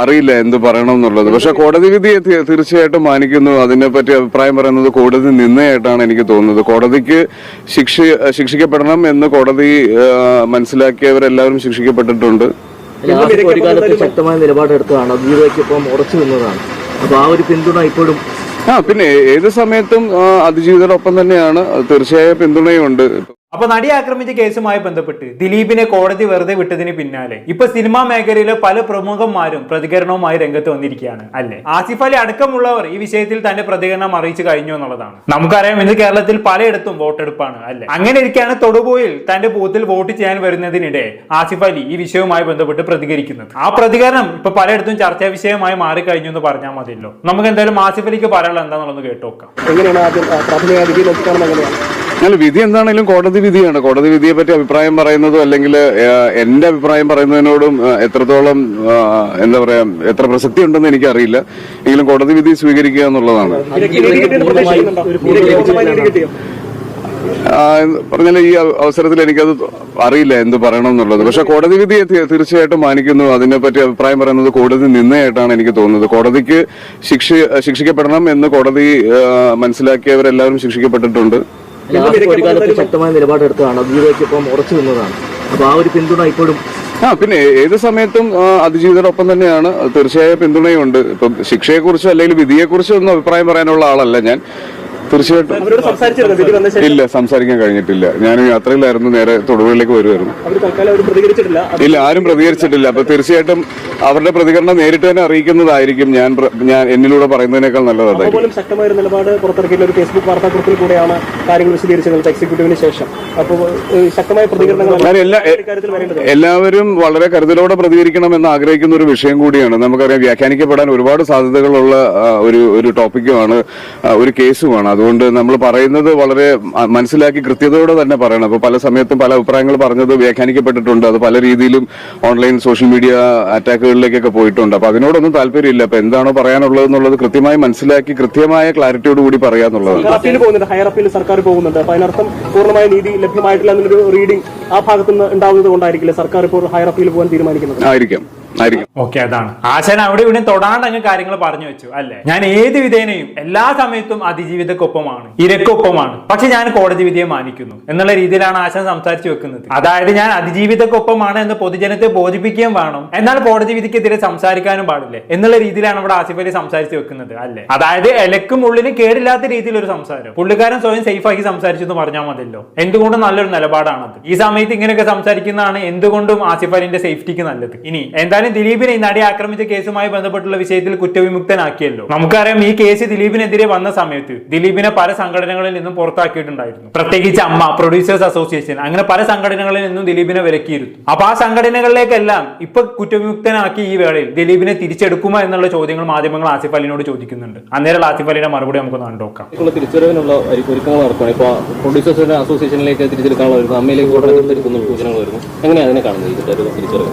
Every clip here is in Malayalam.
അറിയില്ല എന്ത് പറയണം എന്നുള്ളത്. പക്ഷെ കോടതി വിധിയെ തീർച്ചയായിട്ടും മാനിക്കുന്നു. അതിനെപ്പറ്റി അഭിപ്രായം പറയുന്നത് കോടതി നിന്നയായിട്ടാണ് എനിക്ക് തോന്നുന്നത്. കോടതിക്ക് ശിക്ഷിക്കപ്പെടണം എന്ന് കോടതി മനസ്സിലാക്കിയവരെല്ലാവരും ശിക്ഷിക്കപ്പെട്ടിട്ടുണ്ട്. ഒരു കാലത്ത് ശക്തമായ നിലപാടെടുത്തതാണ്, അതിജീവിതയ്ക്കൊപ്പം ഉറച്ചു നിന്നതാണ്. അപ്പൊ ആ ഒരു പിന്തുണ ഇപ്പോഴും പിന്നെ ഏത് സമയത്തും അതിജീവിതയോടൊപ്പം തന്നെയാണ്. തീർച്ചയായും പിന്തുണയുണ്ട്. അപ്പൊ നടി ആക്രമിച്ച കേസുമായി ബന്ധപ്പെട്ട് ദിലീപിനെ കോടതി വെറുതെ വിട്ടതിന് പിന്നാലെ ഇപ്പൊ സിനിമാ മേഖലയിലെ പല പ്രമുഖന്മാരും പ്രതികരണവുമായി രംഗത്ത് വന്നിരിക്കുകയാണ് അല്ലെ. ആസിഫ് അലി അടക്കമുള്ളവർ ഈ വിഷയത്തിൽ തന്റെ പ്രതികരണം അറിയിച്ചു കഴിഞ്ഞു എന്നുള്ളതാണ്. നമുക്കറിയാം ഇന്ന് കേരളത്തിൽ പലയിടത്തും വോട്ടെടുപ്പാണ് അല്ലെ. അങ്ങനെ ഇരിക്കുകയാണ് തൊടുപുഴയിൽ തന്റെ ബൂത്തിൽ വോട്ട് ചെയ്യാൻ വരുന്നതിനിടെ ആസിഫ് അലി ഈ വിഷയവുമായി ബന്ധപ്പെട്ട് പ്രതികരിക്കുന്നത്. ആ പ്രതികരണം ഇപ്പൊ പലയിടത്തും ചർച്ചാ വിഷയമായി മാറിക്കഴിഞ്ഞു എന്ന് പറഞ്ഞാൽ മതിയല്ലോ. നമുക്ക് എന്തായാലും ആസിഫ് അലിക്ക് പറയാനുള്ള എന്താണെന്നുള്ളത് കേട്ടോക്കാം. അല്ല, വിധി എന്താണെങ്കിലും കോടതി വിധിയാണ്. കോടതി വിധിയെ പറ്റി അഭിപ്രായം പറയുന്നതും അല്ലെങ്കിൽ എന്റെ അഭിപ്രായം പറയുന്നതിനോടും എത്രത്തോളം എന്താ പറയാ എത്ര പ്രസക്തി ഉണ്ടെന്ന് എനിക്കറിയില്ല. എങ്കിലും കോടതി വിധി സ്വീകരിക്കുക എന്നുള്ളതാണ്. പറഞ്ഞാൽ ഈ അവസരത്തിൽ എനിക്കത് അറിയില്ല എന്ത് പറയണം എന്നുള്ളത്. പക്ഷെ കോടതി വിധിയെ തീർച്ചയായിട്ടും മാനിക്കുന്നു. അതിനെപ്പറ്റി അഭിപ്രായം പറയുന്നത് കോടതി നിന്നയായിട്ടാണ് എനിക്ക് തോന്നുന്നത്. കോടതിക്ക് ശിക്ഷിക്കപ്പെടണം എന്ന് കോടതി മനസ്സിലാക്കിയവരെല്ലാവരും ശിക്ഷിക്കപ്പെട്ടിട്ടുണ്ട്. ഒരു കാലത്ത് ശക്തമായ നിലപാടെടുത്തതാണ്, അതിജീവിതയ്ക്കൊപ്പം ഉറച്ചു നിന്നതാണ്. അപ്പൊ ആ ഒരു പിന്തുണ ഇപ്പോഴും പിന്നെ ഏത് സമയത്തും അതിജീവിതയോടൊപ്പം തന്നെയാണ്. തീർച്ചയായും പിന്തുണയുണ്ട്. ഇപ്പം ശിക്ഷയെക്കുറിച്ചോ അല്ലെങ്കിൽ വിധിയെക്കുറിച്ചോ ഒന്നും അഭിപ്രായം പറയാനുള്ള ആളല്ല ഞാൻ. തീർച്ചയായിട്ടും ഇല്ല, സംസാരിക്കാൻ കഴിഞ്ഞിട്ടില്ല. ഞാൻ യാത്രയിലായിരുന്നു, നേരെ തൊടുപുഴയിലേക്ക് വരുമായിരുന്നു. ഇല്ല, ആരും പ്രതികരിച്ചിട്ടില്ല. അപ്പൊ തീർച്ചയായിട്ടും അവരുടെ പ്രതികരണം നേരിട്ട് തന്നെ അറിയിക്കുന്നതായിരിക്കും. ഞാൻ എന്നിലൂടെ പറയുന്നതിനേക്കാൾ നല്ലതായിരിക്കും. ശക്തമായ ഒരു നിലപാട് പുറത്തിറക്കിയ ഒരു ഫേസ്ബുക്ക് വാർത്താക്കുറിപ്പിൽ കൂടെയാണ് കാര്യങ്ങൾ വിശദീകരിച്ചത് എക്സിക്യൂട്ടീവിന് ശേഷം. അപ്പോൾ ശക്തമായ പ്രതികരണങ്ങൾ എല്ലാവരും വളരെ കരുതലോടെ പ്രതികരിക്കണമെന്ന് ആഗ്രഹിക്കുന്ന ഒരു വിഷയം കൂടിയാണ്. നമുക്കറിയാം വ്യാഖ്യാനിക്കപ്പെടാൻ ഒരുപാട് സാധ്യതകളുള്ള ഒരു ടോപ്പിക്കുമാണ്, ഒരു കേസുമാണ്. അതുകൊണ്ട് നമ്മൾ പറയുന്നത് വളരെ മനസ്സിലാക്കി കൃത്യതയോടെ തന്നെ പറയണം. അപ്പൊ പല സമയത്തും പല അഭിപ്രായങ്ങൾ പറഞ്ഞത് വ്യാഖ്യാനിക്കപ്പെട്ടിട്ടുണ്ട്. അത് പല രീതിയിലും ഓൺലൈൻ സോഷ്യൽ മീഡിയ അറ്റാക്കുകളിലേക്കൊക്കെ പോയിട്ടുണ്ട്. അപ്പൊ അതിനോടൊന്നും താല്പര്യമില്ല. അപ്പൊ എന്താണോ പറയാനുള്ളത് എന്നുള്ളത് കൃത്യമായി മനസ്സിലാക്കി കൃത്യമായ ക്ലാരിറ്റിയോട് കൂടി പറയാന്നുള്ളതാണ്. ഹയർ അപ്പീൽ സർക്കാർ പോകുന്നുണ്ട്. അപ്പൊ അതിനർത്ഥം പൂർണ്ണമായ നീതി ലഭ്യമായിട്ടില്ല എന്നൊരു റീഡിംഗ് ആ ഭാഗത്തു നിന്ന് ഉണ്ടാവുന്നത് കൊണ്ടായിരിക്കില്ല സർക്കാർ ഇപ്പോൾ ഹയർ അപ്പീൽ പോകാൻ തീരുമാനിക്കുന്നത്. ആയിരിക്കും. ഓക്കെ, അതാണ് ആശാൻ അവിടെ ഇവിടെ തൊടാണ്ട് അങ്ങ് കാര്യങ്ങൾ പറഞ്ഞു വെച്ചു അല്ലെ. ഞാൻ ഏത് വിധേനയും എല്ലാ സമയത്തും അതിജീവിതക്കൊപ്പമാണ്, ഇരക്കൊപ്പമാണ്, പക്ഷെ ഞാൻ കോടതി വിധിയെ മാനിക്കുന്നു എന്നുള്ള രീതിയിലാണ് ആശാൻ സംസാരിച്ചു വെക്കുന്നത്. അതായത് ഞാൻ അതിജീവിതക്കൊപ്പമാണ് എന്ന് പൊതുജനത്തെ ബോധിപ്പിക്കുകയും വേണം, എന്നാൽ കോടതി വിധിക്കെതിരെ സംസാരിക്കാനും പാടില്ലേ എന്നുള്ള രീതിയിലാണ് ഇവിടെ ആസിഫ് അലി സംസാരിച്ചു വെക്കുന്നത് അല്ലെ. അതായത് ഇലക്കും ഉള്ളിന് കേടില്ലാത്ത രീതിയിൽ ഒരു സംസാരം. പുള്ളിക്കാരൻ സ്വയം സേഫാക്കി സംസാരിച്ചു എന്ന് പറഞ്ഞാൽ മതിയല്ലോ. എന്തുകൊണ്ടും നല്ലൊരു നിലപാടാണത്. ഈ സമയത്ത് ഇങ്ങനെയൊക്കെ സംസാരിക്കുന്നതാണ് എന്തുകൊണ്ടും ആസിഫ് അലിന്റെ സേഫ്റ്റിക്ക് നല്ലത്. ഇനി എന്തായാലും ദിലീപിനെ ഈ നടി ആക്രമിച്ച കേസുമായി ബന്ധപ്പെട്ടുള്ള വിഷയത്തിൽ കുറ്റവിമുക്തനാക്കിയല്ലോ. നമുക്കറിയാം ഈ കേസ് ദിലീപിനെതിരെ വന്ന സമയത്ത് ദിലീപിനെ പല സംഘടനകളിൽ നിന്നും പുറത്താക്കിയിട്ടുണ്ടായിരുന്നു. പ്രത്യേകിച്ച് അമ്മ, പ്രൊഡ്യൂസേഴ്സ് അസോസിയേഷൻ, അങ്ങനെ പല സംഘടനകളിൽ നിന്നും ദിലീപിനെ വിലക്കിയിരുന്നു. അപ്പൊ ആ സംഘടനകളിലേക്കെല്ലാം ഇപ്പൊ കുറ്റവിമുക്തനാക്കി ഈ വേളയിൽ ദിലീപിനെ തിരിച്ചെടുക്കുമോ എന്നുള്ള ചോദ്യങ്ങൾ മാധ്യമങ്ങൾ ആസിഫ് അലിനോട് ചോദിക്കുന്നുണ്ട്. അന്നേരം ആസിഫ് അലിയുടെ മറുപടി നമുക്ക് കണ്ടുനോക്കാം. തിരിച്ചറിവിനുള്ള ഒരുക്കങ്ങൾ നടത്തുകയാണ്. ഇപ്പൊ പ്രൊഡ്യൂസേഴ്സ് അസോസിയേഷനിലേക്ക് തിരിച്ചെടുക്കാനുള്ള അമ്മയിലേക്ക് സൂചനകൾ വരുന്നു. എങ്ങനെയാണ് അതിനെ കാണുന്നത് തിരിച്ചറിവ്?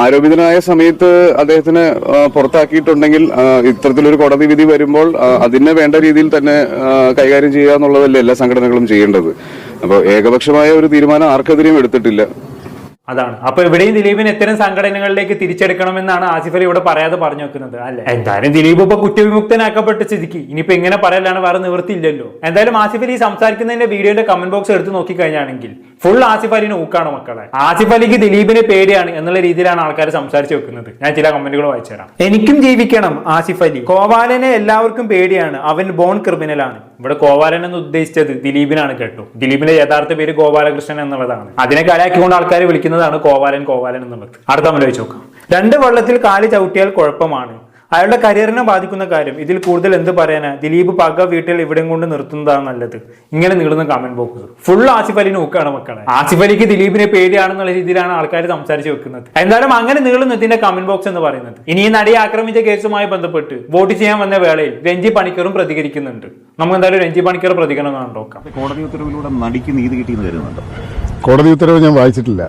ആരോപിതനായ സമയത്ത് അദ്ദേഹത്തിന് പുറത്താക്കിയിട്ടുണ്ടെങ്കിൽ ഇത്തരത്തിലൊരു കോടതി വിധി വരുമ്പോൾ അതിനെ വേണ്ട രീതിയിൽ തന്നെ കൈകാര്യം ചെയ്യുക എന്നുള്ളതല്ലേ എല്ലാ സംഘടനകളും ചെയ്യേണ്ടത്. അപ്പോൾ ഏകപക്ഷമായ ഒരു തീരുമാനം ആർക്കെതിരെയും എടുത്തിട്ടില്ല. അതാണ്. അപ്പൊ ഇവിടെയും ദിലീപിന് ഇത്തരം സംഘടനകളിലേക്ക് തിരിച്ചെടുക്കണമെന്നാണ് ആസിഫ് അലി ഇവിടെ പറയാതെ പറഞ്ഞു വെക്കുന്നത് അല്ലെ. എന്തായാലും ദിലീപ് ഇപ്പൊ കുറ്റവിമുക്തനാക്കപ്പെട്ട സ്ഥിതിക്ക് ഇനിയിപ്പോ ഇങ്ങനെ പറയലാണ്, വേറെ നിവൃത്തിയില്ലല്ലോ. എന്തായാലും ആസിഫ് അലി സംസാരിക്കുന്നതിന്റെ വീഡിയോയുടെ കമന്റ് ബോക്സ് എടുത്ത് നോക്കിക്കഴിഞ്ഞാണെങ്കിൽ ഫുൾ ആസിഫ് അലിന് ഊക്കാണ് മക്കളെ. ആസിഫ് അലിക്ക് ദിലീപിനെ പേടിയാണ് എന്നുള്ള രീതിയിലാണ് ആൾക്കാർ സംസാരിച്ച് വെക്കുന്നത്. ഞാൻ ചില കമന്റുകൾ വായിച്ചു തരാം. എനിക്കും ജീവിക്കണം ആസിഫ് അലി. കോവാലനെ എല്ലാവർക്കും പേടിയാണ്, അവൻ ബോൺ ക്രിമിനലാണ്. ഇവിടെ കോവാലൻ എന്ന് ഉദ്ദേശിച്ചത് ദിലീപിനാണ് കേട്ടോ. ദിലീപിന്റെ യഥാർത്ഥ പേര് ഗോപാലകൃഷ്ണൻ എന്നുള്ളതാണ്. അതിനെ കളിയാക്കിക്കൊണ്ട് ആൾക്കാർ വിളിക്കുന്നത് കോവാലൻ എന്നുള്ളത്. അടുത്ത നമ്മൾ വെച്ച് നോക്കാം. 2 വെള്ളത്തിൽ കാല് ചവിട്ടിയാൽ കുഴപ്പമാണ്. അയാളുടെ കരിയറിനെ ബാധിക്കുന്ന കാര്യം. ഇതിൽ കൂടുതൽ എന്ത് പറയാനാ? ദിലീപ് പക വീട്ടിൽ ഇവിടെയും കൊണ്ട് നിർത്തുന്നതാണ് നല്ലത്. ഇങ്ങനെ നീളുന്ന comment box full Asif Ali നോക്കുകയാണ് മക്കളെ. ആസിഫ് അലിക്ക് ദിലീപിനെ പേടിയാണെന്നുള്ള രീതിയിലാണ് ആൾക്കാർ സംസാരിച്ച് വെക്കുന്നത്. എന്തായാലും അങ്ങനെ നീളുന്നതിന്റെ കമന്റ് ബോക്സ് എന്ന് പറയുന്നത്. ഇനി ഈ നടിയെ ആക്രമിച്ച കേസുമായി ബന്ധപ്പെട്ട് വോട്ട് ചെയ്യാൻ വന്ന വേളയിൽ രഞ്ജി പണിക്കറും പ്രതികരിക്കുന്നുണ്ട്. നമുക്ക് എന്തായാലും രഞ്ജി പണിക്കർ പ്രതികരണം നോക്കാം. കോടതി ഉത്തരവിലൂടെ നടിക്ക് നീതി കിട്ടിയെന്ന് കരുതുന്നുണ്ടോ? കോടതി ഉത്തരവ് ഞാൻ വായിച്ചിട്ടില്ല.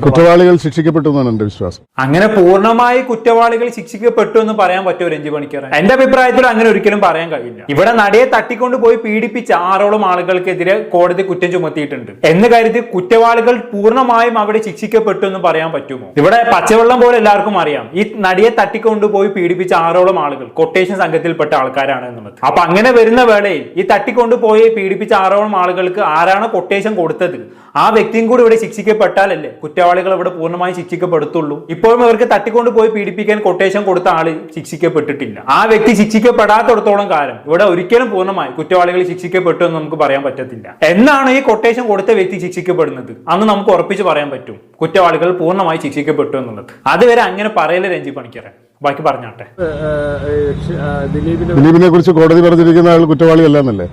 കുറ്റവാളികൾ ശിക്ഷിക്കപ്പെട്ടു എന്നാണ് എന്റെ വിശ്വാസം. അങ്ങനെ പൂർണ്ണമായി കുറ്റവാളികൾ ശിക്ഷിക്കപ്പെട്ടു എന്ന് പറയാൻ പറ്റുമോ രഞ്ജി പണിക്കർ? എന്റെ അഭിപ്രായത്തിൽ അങ്ങനെ ഒരിക്കലും പറയാൻ കഴിയില്ല. ഇവിടെ നടിയെ തട്ടിക്കൊണ്ട് പോയി പീഡിപ്പിച്ച 6ഓളം ആളുകൾക്കെതിരെ കോടതി കുറ്റം ചുമത്തിയിട്ടുണ്ട് എന്ന് കരുതി കുറ്റവാളികൾ പൂർണ്ണമായും അവിടെ ശിക്ഷിക്കപ്പെട്ടു എന്ന് പറയാൻ പറ്റുമോ? ഇവിടെ പച്ചവെള്ളം പോലെ എല്ലാവർക്കും അറിയാം ഈ നടിയെ തട്ടിക്കൊണ്ടുപോയി പീഡിപ്പിച്ച 6ഓളം ആളുകൾ കൊട്ടേഷൻ സംഘത്തിൽപ്പെട്ട ആൾക്കാരാണ് എന്നുള്ളത്. അപ്പൊ അങ്ങനെ വരുന്ന വേളയിൽ ഈ തട്ടിക്കൊണ്ടുപോയി പീഡിപ്പിച്ച 6ഓളം ആളുകൾക്ക് ആരാണ് കൊട്ടേഷൻ കൊടുത്തത് ആ വ്യക്തിയും കൂടി ഇവിടെ ശിക്ഷിക്കപ്പെട്ടാലല്ലേ കുറ്റവാളികൾ ഇവിടെ പൂർണ്ണമായി ശിക്ഷിക്കപ്പെടുത്തുള്ളൂ. ഇപ്പോഴും ഇവർക്ക് തട്ടിക്കൊണ്ട് പോയി പീഡിപ്പിക്കാൻ കൊട്ടേഷൻ കൊടുത്ത ആള് ശിക്ഷിക്കപ്പെട്ടിട്ടില്ല. ആ വ്യക്തി ശിക്ഷിക്കപ്പെടാത്തിടത്തോളം കാലം ഇവിടെ ഒരിക്കലും പൂർണ്ണമായി കുറ്റവാളികൾ ശിക്ഷിക്കപ്പെട്ടു എന്ന് നമുക്ക് പറയാൻ പറ്റത്തില്ല. എന്നാണ് ഈ കൊട്ടേഷൻ കൊടുത്ത വ്യക്തി ശിക്ഷിക്കപ്പെടുന്നത് അന്ന് നമുക്ക് ഉറപ്പിച്ച് പറയാൻ പറ്റും കുറ്റവാളികൾ പൂർണ്ണമായി ശിക്ഷിക്കപ്പെട്ടു എന്നുള്ളത്. അതുവരെ അങ്ങനെ പറയല്ലേ രഞ്ജി പണിക്കരെ. ബാക്കി പറഞ്ഞാട്ടെ. ദിലീപിനെ കുറിച്ച് കോടതി പറഞ്ഞിരിക്കുന്ന ആൾ കുറ്റവാളിയല്ല എന്നല്ലേ?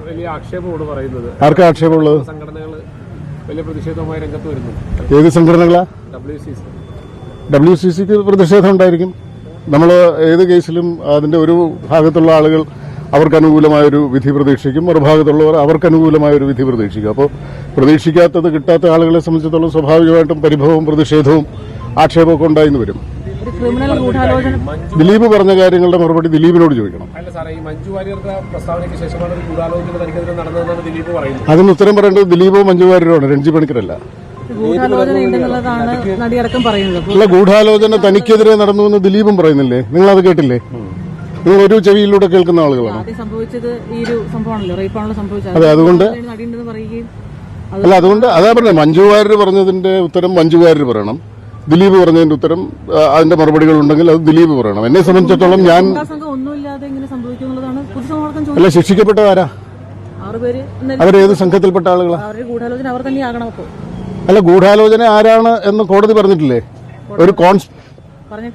വലിയ ആക്ഷേപമാണ് പറയുന്നത്. ആർക്കാ ആക്ഷേപമുള്ളത്? സംഘടനകൾ വലിയ പ്രതിഷേധവുമായി രംഗത്ത് വരുന്നു. ഏത് സംഘടനകളാ? WCC. WCCക്ക് പ്രതിഷേധം ഉണ്ടായിരിക്കും. നമ്മൾ ഏത് കേസിലും അതിന്റെ ഒരു ഭാഗത്തുള്ള ആളുകൾ അവർക്ക് അനുകൂലമായ ഒരു വിധി പ്രതീക്ഷിക്കും, മറുഭാഗത്തുള്ളവർ അവർക്ക് അനുകൂലമായ ഒരു വിധി പ്രതീക്ഷിക്കും. അപ്പോൾ പ്രതീക്ഷിക്കാത്തത് കിട്ടാത്ത ആളുകളെ സംബന്ധിച്ചിടത്തോളം സ്വാഭാവികമായിട്ടും പരിഭവവും പ്രതിഷേധവും ആക്ഷേപമൊക്കെ ഉണ്ടായിന്ന് വരും. ദിലീപ് പറഞ്ഞ കാര്യങ്ങളുടെ മറുപടി ദിലീപിനോട് ചോദിക്കണം. അല്ല സാറേ, ഈ മഞ്ജു വാര്യരുടെ പ്രസ്താവനയ്ക്ക് ശേഷമാണ് ഒരു ഗൂഢാലോചന തനിക്കെതിരെ നടന്നതെന്നാണ് ദിലീപ് പറയുന്നത്. അതിന് ഉത്തരം പറയേണ്ടത് ദിലീപോ മഞ്ജു വാര്യരോട്, രഞ്ജി പണിക്കരല്ല. അല്ല, ഗൂഢാലോചന തനിക്കെതിരെ നടന്നുവെന്ന് ദിലീപും പറയുന്നില്ലേ? നിങ്ങൾ അത് കേട്ടില്ലേ? നിങ്ങൾ ഒരു ചെവിയിലൂടെ കേൾക്കുന്ന ആളുകളാണ്. അതെ, അതുകൊണ്ട് അല്ല, അതുകൊണ്ട് അതാ പറഞ്ഞത്, മഞ്ജു വാര്യർ പറഞ്ഞതിന്റെ ഉത്തരം മഞ്ജു വാര്യർ പറയണം, ദിലീപ് പറഞ്ഞതിന്റെ ഉത്തരം അതിന്റെ മറുപടികൾ ഉണ്ടെങ്കിൽ അത് ദിലീപ് പറയണം. എന്നെ സംബന്ധിച്ചിടത്തോളം ഞാൻ അല്ല, ശിക്ഷിക്കപ്പെട്ടത് ആരാ? അവരേത് സംഘത്തിൽപ്പെട്ട ആളുകളാ? അല്ല, ഗൂഢാലോചന ആരാണ് എന്ന് കോടതി പറഞ്ഞിട്ടില്ലേ?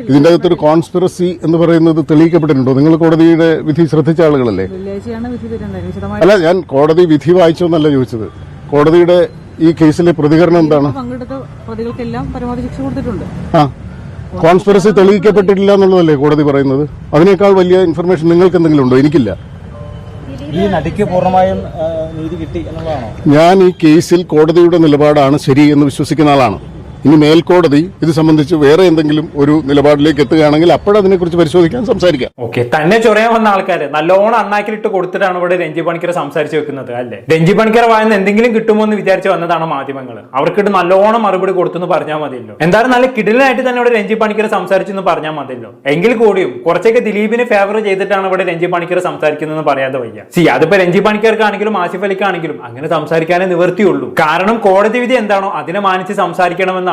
ഇതിന്റെ അകത്തൊരു കോൺസ്പിറസി എന്ന് പറയുന്നത് തെളിയിക്കപ്പെട്ടിട്ടുണ്ടോ? നിങ്ങൾ കോടതിയുടെ വിധി ശ്രദ്ധിച്ച ആളുകളല്ലേ? അല്ല, ഞാൻ കോടതി വിധി വായിച്ചോന്നല്ല ചോദിച്ചത്. കോടതിയുടെ ഈ കേസിലെ പ്രതികരണം എന്താണ്? കോൺസ്പിറസി തെളിയിക്കപ്പെട്ടിട്ടില്ല എന്നുള്ളതല്ലേ കോടതി പറയുന്നത്? അതിനേക്കാൾ വലിയ ഇൻഫർമേഷൻ നിങ്ങൾക്ക് എന്തെങ്കിലും ഉണ്ടോ? എനിക്കില്ല. ഈ നടിക്ക് പൂർണ്ണമായും നീതി കിട്ടി എന്നുള്ളതാണോ? ഞാൻ ഈ കേസിൽ കോടതിയുടെ നിലപാടാണ് ശരി എന്ന് വിശ്വസിക്കുന്ന ആളാണ്. ഇനി മേൽക്കോടതി ഇത് സംബന്ധിച്ച് വേറെ എന്തെങ്കിലും ഒരു നിലപാടിലേക്ക് എത്തുകയാണെങ്കിൽ അപ്പോഴതിനെക്കുറിച്ച് പരിശോധിക്കാൻ സംസാരിക്കാം. ഓക്കെ, തന്നെ ചൊറയാൻ വന്ന ആൾക്കാര് നല്ലോണം അണ്ണാക്കിലിട്ട് കൊടുത്തിട്ടാണ് ഇവിടെ രഞ്ജി പണിക്കർ സംസാരിച്ച് വെക്കുന്നത് അല്ലേ? രഞ്ജി പണിക്കർ വായന്ന് എന്തെങ്കിലും കിട്ടുമോ എന്ന് വിചാരിച്ച് വന്നതാണ് മാധ്യമങ്ങൾ. അവർക്കിട്ട് നല്ലോണം മറുപടി കൊടുത്തു പറഞ്ഞാൽ മതിയല്ലോ. എന്തായാലും നല്ല കിടിലായിട്ട് തന്നെ ഇവിടെ രഞ്ജി പണിക്കർ സംസാരിച്ചെന്ന് പറഞ്ഞാൽ മതിയല്ലോ. എങ്കിൽ കൂടിയും കുറച്ചൊക്കെ ദിലീപിന് ഫേവർ ചെയ്തിട്ടാണ് ഇവിടെ രഞ്ജി പണിക്കർ സംസാരിക്കുന്നതെന്ന് പറയാതെ വയ്യ. അതിപ്പോ രഞ്ജി പണിക്കർക്കാണെങ്കിലും ആസിഫ് അലിക്കാണെങ്കിലും അങ്ങനെ സംസാരിക്കാനേ നിവൃത്തിയുള്ളൂ. കാരണം കോടതി വിധി എന്താണോ അതിനെ മാനിച്ച് സംസാരിക്കണമെന്നാണല്ലോ.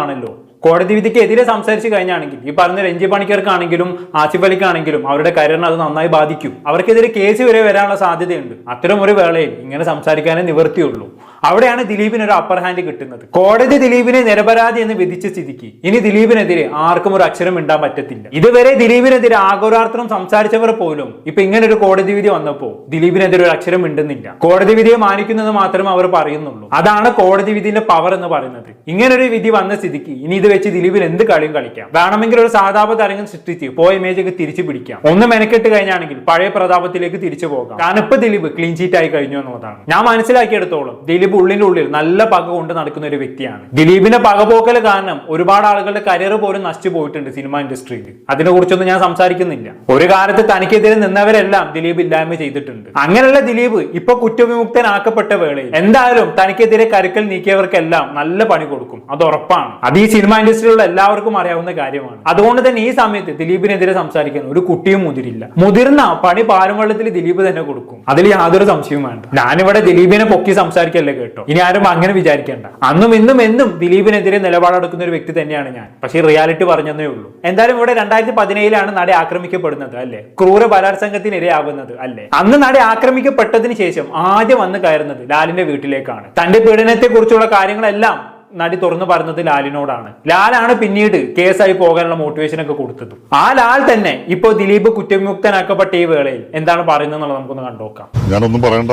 കോടതി വിധിക്ക് എതിരെ സംസാരിച്ചു കഴിഞ്ഞാണെങ്കിൽ ഈ പറഞ്ഞ രഞ്ജി പണിക്കർക്കാണെങ്കിലും ആസിഫ് അലിക്കാണെങ്കിലും അവരുടെ കരിയറിനെ അത് നന്നായി ബാധിക്കും. അവർക്കെതിരെ കേസ് വരെ വരാനുള്ള സാധ്യതയുണ്ട്. അത്തരം ഒരു വേളയിൽ ഇങ്ങനെ സംസാരിക്കാനേ നിവൃത്തിയുള്ളൂ. അവിടെയാണ് ദിലീപിന് ഒരു അപ്പർ ഹാൻഡ് കിട്ടുന്നത്. കോടതി ദിലീപിനെ നിരപരാധി എന്ന് വിധിച്ച സ്ഥിതിക്ക് ഇനി ദിലീപിനെതിരെ ആർക്കും ഒരു അക്ഷരം ഇണ്ടാൻ പറ്റത്തില്ല. ഇതുവരെ ദിലീപിനെതിരെ ആഘോരാർത്ഥം സംസാരിച്ചവർ പോലും ഇപ്പൊ ഇങ്ങനെ ഒരു കോടതി വിധി വന്നപ്പോ ദിലീപിനെതിരെ ഒരു അക്ഷരം മിണ്ടുന്നില്ല. കോടതി വിധിയെ മാനിക്കുന്നത് മാത്രമേ അവർ പറയുന്നുള്ളൂ. അതാണ് കോടതി വിധിന്റെ പവർ എന്ന് പറയുന്നത്. ഇങ്ങനൊരു വിധി വന്ന സ്ഥിതിക്ക് ഇനി ഇത് വെച്ച് ദിലീപിന് എന്ത് കളിയും കളിക്കാം. വേണമെങ്കിൽ ഒരു സാധാപ തരംഗം സൃഷ്ടിച്ച് പോയ ഇമേജ് ഒക്കെ തിരിച്ചു പിടിക്കാം. ഒന്ന് മെനക്കെട്ട് കഴിഞ്ഞാണെങ്കിൽ പഴയ പ്രതാപത്തിലേക്ക് തിരിച്ചു പോകാം. കാരണം ഇപ്പൊ ദിലീപ് ക്ലീൻ ചീറ്റ് ആയി കഴിഞ്ഞു എന്നുള്ളതാണ് ഞാൻ മനസ്സിലാക്കിയെടുത്തോളം. ദിലീപ് ഉള്ളിന്റെ ഉള്ളിൽ നല്ല പക കൊണ്ട് നടക്കുന്ന ഒരു വ്യക്തിയാണ്. ദിലീപിന്റെ പകപോക്കൽ കാരണം ഒരുപാട് ആളുകളുടെ കരിയർ പോലും നശിച്ചു പോയിട്ടുണ്ട് സിനിമ ഇൻഡസ്ട്രിയിൽ. അതിനെ കുറിച്ചൊന്നും ഞാൻ സംസാരിക്കുന്നില്ല. ഒരു കാലത്ത് തനിക്കെതിരെ നിന്നവരെല്ലാം ദിലീപ് ഇല്ലായ്മ ചെയ്തിട്ടുണ്ട്. അങ്ങനെയുള്ള ദിലീപ് ഇപ്പൊ കുറ്റവിമുക്തനാക്കപ്പെട്ട വേളയിൽ എന്തായാലും തനിക്കെതിരെ കരുക്കൽ നീക്കിയവർക്കെല്ലാം നല്ല പണി കൊടുക്കും. അത് ഉറപ്പാണ്. അത് ഈ സിനിമ ഇൻഡസ്ട്രിയിലുള്ള എല്ലാവർക്കും അറിയാവുന്ന കാര്യമാണ്. അതുകൊണ്ട് തന്നെ ഈ സമയത്ത് ദിലീപിനെതിരെ സംസാരിക്കാൻ ഒരു കുട്ടിയും മുതിരില്ല. മുതിർന്ന പണി പാലുവെള്ളത്തിൽ ദിലീപ് തന്നെ കൊടുക്കും. അതിൽ യാതൊരു സംശയവും വേണ്ട. ഞാനിവിടെ ദിലീപിനെ പൊക്കി സംസാരിക്കല്ലേ കേട്ടോ. ഇനി ആരും അങ്ങനെ വിചാരിക്കേണ്ട. അന്നും ഇന്നും എന്നും ദിലീപിനെതിരെ നിലപാടെടുക്കുന്ന ഒരു വ്യക്തി തന്നെയാണ് ഞാൻ. പക്ഷേ റിയാലിറ്റി പറഞ്ഞതേ ഉള്ളൂ. എന്തായാലും ഇവിടെ 2017 നടി ആക്രമിക്കപ്പെടുന്നത് അല്ലെ? ക്രൂര ബലാത്സംഗത്തിന് ഇരയാകുന്നത് അല്ലെ? അന്ന് നടി ആക്രമിക്കപ്പെട്ടതിന് ശേഷം ആദ്യം വന്ന് കയറുന്നത് ലാലിന്റെ വീട്ടിലേക്കാണ്. തന്റെ പീഡനത്തെ കുറിച്ചുള്ള കാര്യങ്ങളെല്ലാം നടി തുറന്നു പറഞ്ഞത് ലാലിനോടാണ്. ലാലാണ് പിന്നീട് കേസായി പോകാനുള്ള മോട്ടിവേഷൻ ഒക്കെ കൊടുത്തത്. ആ ലാൽ തന്നെ ഇപ്പോ ദിലീപ് കുറ്റവിമുക്തനാക്കപ്പെട്ട ഈ വേളയിൽ എന്താണ് പറയുന്നത് എന്നുള്ളത് നമുക്കൊന്ന് കണ്ടുനോക്കാം. ഞാനൊന്നും പറയേണ്ട,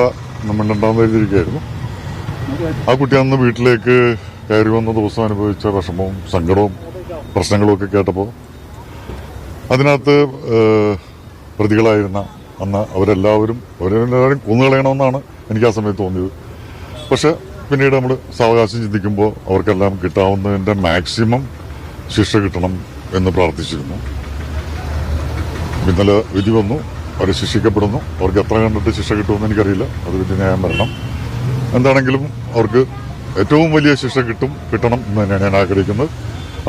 നമ്മളുണ്ടാവുന്ന എഴുതിയിരിക്കുകയായിരുന്നു. ആ കുട്ടി അന്ന് വീട്ടിലേക്ക് കയറി വന്ന ദിവസം അനുഭവിച്ച വിഷമവും സങ്കടവും പ്രശ്നങ്ങളും ഒക്കെ കേട്ടപ്പോൾ അതിനകത്ത് പ്രതികളായിരുന്ന അന്ന് അവരെല്ലാവരും കൊന്നുകളയണമെന്നാണ് എനിക്ക് ആ സമയത്ത് തോന്നിയത്. പക്ഷെ പിന്നീട് നമ്മൾ സാവകാശം ചിന്തിക്കുമ്പോൾ അവർക്കെല്ലാം കിട്ടാവുന്നതിൻ്റെ മാക്സിമം ശിക്ഷ കിട്ടണം എന്ന് പ്രാർത്ഥിച്ചിരുന്നു. ഇന്നലെ വിധി വന്നു, അവർ ശിക്ഷിക്കപ്പെടുന്നു. അവർക്ക് എത്ര കണ്ടിട്ട് ശിക്ഷ കിട്ടുമെന്ന് എനിക്കറിയില്ല, അത് വിധി ന്യായം വരണം. എന്താണെങ്കിലും അവർക്ക് ഏറ്റവും വലിയ ശിക്ഷ കിട്ടണം എന്ന് തന്നെയാണ് ഞാൻ ആഗ്രഹിക്കുന്നത്.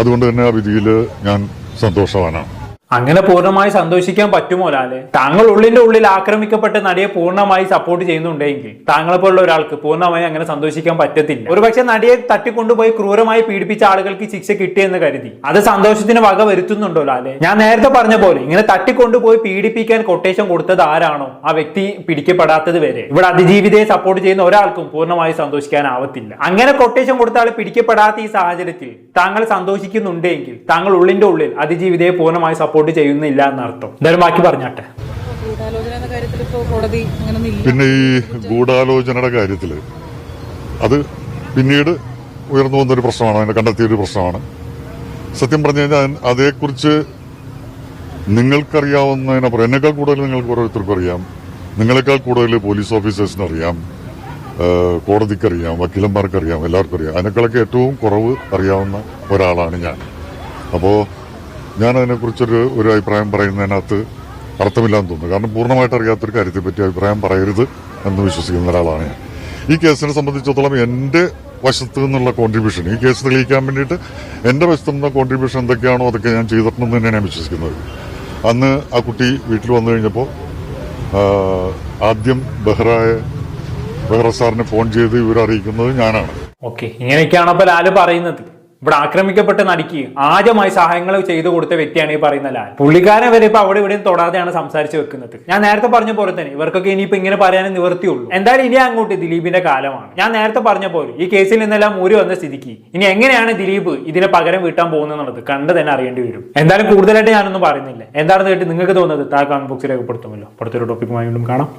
അതുകൊണ്ട് തന്നെ ആ വിധിയിൽ ഞാൻ സന്തോഷവാനാണ്. അങ്ങനെ പൂർണ്ണമായി സന്തോഷിക്കാൻ പറ്റുമോ ലാലെ? താങ്കൾ ഉള്ളിൽ ആക്രമിക്കപ്പെട്ട നടിയെ പൂർണ്ണമായി സപ്പോർട്ട് ചെയ്യുന്നുണ്ടെങ്കിൽ താങ്കളെ പോലുള്ള ഒരാൾക്ക് പൂർണ്ണമായി അങ്ങനെ സന്തോഷിക്കാൻ പറ്റത്തില്ല. ഒരുപക്ഷെ നടിയെ തട്ടിക്കൊണ്ടുപോയി ക്രൂരമായി പീഡിപ്പിച്ച ആളുകൾക്ക് ശിക്ഷ കിട്ടിയെന്ന് കരുതി അത് സന്തോഷത്തിന് വക വരുത്തുന്നുണ്ടോ ലാലെ? ഞാൻ നേരത്തെ പറഞ്ഞ പോലെ ഇങ്ങനെ തട്ടിക്കൊണ്ടുപോയി പീഡിപ്പിക്കാൻ കൊട്ടേഷൻ കൊടുത്തത് ആരാണോ ആ വ്യക്തി പിടിക്കപ്പെടാത്തത് വരെ ഇവിടെ അതിജീവിതയെ സപ്പോർട്ട് ചെയ്യുന്ന ഒരാൾക്കും പൂർണ്ണമായി സന്തോഷിക്കാനാവത്തില്ല. അങ്ങനെ കൊട്ടേഷൻ കൊടുത്ത ആൾ പിടിക്കപ്പെടാത്ത ഈ സാഹചര്യത്തിൽ താങ്കൾ സന്തോഷിക്കുന്നുണ്ടെങ്കിൽ താങ്കൾ ഉള്ളിൽ അതിജീവിതയെ പൂർണ്ണമായി സപ്പോർട്ട് ചെയ്യുന്നില്ല എന്നർത്ഥം. എന്തായാലും ബാക്കി പറഞ്ഞാട്ടെ. പിന്നെ ഈ ഗൂഢാലോചനയുടെ കാര്യത്തിൽ അത് പിന്നീട് ഉയർന്നു വന്നൊരു പ്രശ്നമാണ്, അതിനെ കണ്ടെത്തിയൊരു പ്രശ്നമാണ്. സത്യം പറഞ്ഞു കഴിഞ്ഞാൽ അതേക്കുറിച്ച് നിങ്ങൾക്കറിയാവുന്നതിനപ്പുറം എന്നേക്കാൾ കൂടുതൽ നിങ്ങൾക്ക് ഓരോരുത്തർക്കും അറിയാം. നിങ്ങളെക്കാൾ കൂടുതൽ പോലീസ് ഓഫീസേഴ്സിനറിയാം, കോടതിക്കറിയാം, വക്കീലന്മാർക്കറിയാം, എല്ലാവർക്കും അറിയാം. അതിനേക്കാളൊക്കെ ഏറ്റവും കുറവ് അറിയാവുന്ന ഒരാളാണ് ഞാൻ. അപ്പോൾ ഞാൻ അതിനെക്കുറിച്ചൊരു അഭിപ്രായം പറയുന്നതിനകത്ത് അർത്ഥമില്ലാന്ന് തോന്നുന്നു. കാരണം പൂർണ്ണമായിട്ട് അറിയാത്തൊരു കാര്യത്തെപ്പറ്റി അഭിപ്രായം പറയരുത് എന്ന് വിശ്വസിക്കുന്ന ഒരാളാണ് ഞാൻ. ഈ കേസിനെ സംബന്ധിച്ചിടത്തോളം എൻ്റെ വശത്തു നിന്നുള്ള കോൺട്രിബ്യൂഷൻ, ഈ കേസ് തെളിയിക്കാൻ വേണ്ടിയിട്ട് എൻ്റെ വശത്തു നിന്നുള്ള കോൺട്രിബ്യൂഷൻ എന്തൊക്കെയാണോ അതൊക്കെ ഞാൻ ചെയ്തിട്ടുണ്ടെന്ന് തന്നെയാണ് ഞാൻ വിശ്വസിക്കുന്നത്. അന്ന് ആ കുട്ടി വീട്ടിൽ വന്നു കഴിഞ്ഞപ്പോൾ ആദ്യം ബെഹ്റ സാറിനെ ഫോൺ ചെയ്ത് ഇവരെ അറിയിക്കുന്നത് ഞാനാണ്. ഓക്കെ, ഇങ്ങനെയൊക്കെയാണ് അപ്പോൾ ലാല് പറയുന്നത്. ഇവിടെ ആക്രമിക്കപ്പെട്ട നടിക്ക് ആദ്യമായി സഹായങ്ങൾ ചെയ്തു കൊടുത്ത വ്യക്തിയാണ് ഈ പറയുന്ന ലാൽ. പുള്ളിക്കാരൻ വരെ ഇപ്പൊ അവിടെ ഇവിടെയും തൊടാതെയാണ് സംസാരിച്ച് വെക്കുന്നത്. ഞാൻ നേരത്തെ പറഞ്ഞ പോലെ തന്നെ ഇവർക്കൊക്കെ ഇനിയിപ്പോ ഇങ്ങനെ പറയാനേ നിവർത്തിയുള്ളൂ. എന്തായാലും ഇനി അങ്ങോട്ട് ദിലീപിന്റെ കാലമാണ്. ഞാൻ നേരത്തെ പറഞ്ഞ പോലെ ഈ കേസിൽ നിന്നെല്ലാം ഊരി വന്ന സ്ഥിതിക്ക് ഇനി എങ്ങനെയാണ് ദിലീപ് ഇതിനെ പകരം വീട്ടാൻ പോകുന്നത് കണ്ട് തന്നെ അറിയേണ്ടി വരും. എന്തായാലും കൂടുതലായിട്ട് ഞാനൊന്നും പറയുന്നില്ല. എന്താണെന്ന് കേട്ട് നിങ്ങൾക്ക് തോന്നുന്നത് താഴെ കമന്റ് ബോക്സിൽ രേഖപ്പെടുത്തുമല്ലോ. അടുത്തൊരു ടോപ്പിക്കുമായി വീണ്ടും കാണാം.